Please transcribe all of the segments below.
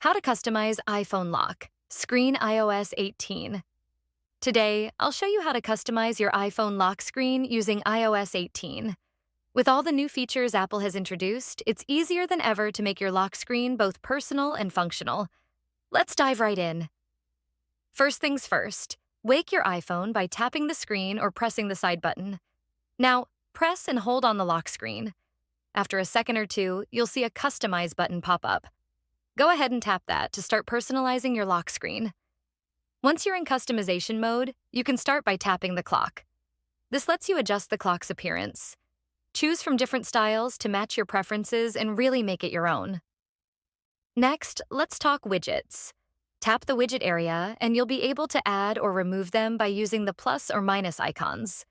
How to customize iPhone lock, screen iOS 18. Today, I'll show you how to customize your iPhone lock screen using iOS 18. With all the new features Apple has introduced, it's easier than ever to make your lock screen both personal and functional. Let's dive right in. First things first, wake your iPhone by tapping the screen or pressing the side button. Now, press and hold on the lock screen. After a second or two, you'll see a Customize button pop up. Go ahead and tap that to start personalizing your lock screen. Once you're in customization mode, you can start by tapping the clock. This lets you adjust the clock's appearance. Choose from different styles to match your preferences and really make it your own. Next, let's talk widgets. Tap the widget area and you'll be able to add or remove them by using the plus or minus icons.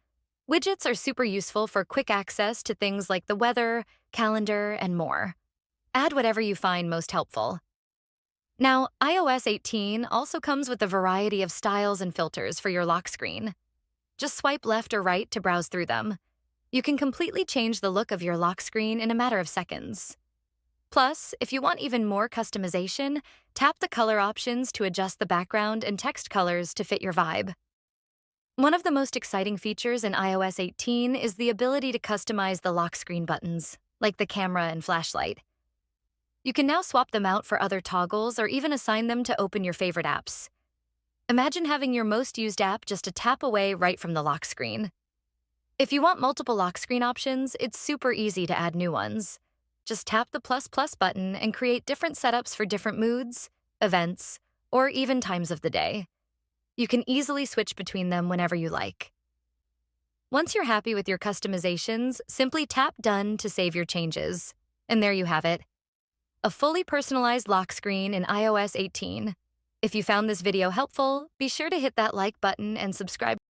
Widgets are super useful for quick access to things like the weather, calendar, and more. Add whatever you find most helpful. Now, iOS 18 also comes with a variety of styles and filters for your lock screen. Just swipe left or right to browse through them. You can completely change the look of your lock screen in a matter of seconds. Plus, if you want even more customization, tap the color options to adjust the background and text colors to fit your vibe. One of the most exciting features in iOS 18 is the ability to customize the lock screen buttons, like the camera and flashlight. You can now swap them out for other toggles or even assign them to open your favorite apps. Imagine having your most used app just a tap away right from the lock screen. If you want multiple lock screen options, it's super easy to add new ones. Just tap the plus plus button and create different setups for different moods, events, or even times of the day. You can easily switch between them whenever you like. Once you're happy with your customizations, simply tap Done to save your changes. And there you have it. A fully personalized lock screen in iOS 18. If you found this video helpful, be sure to hit that like button and subscribe.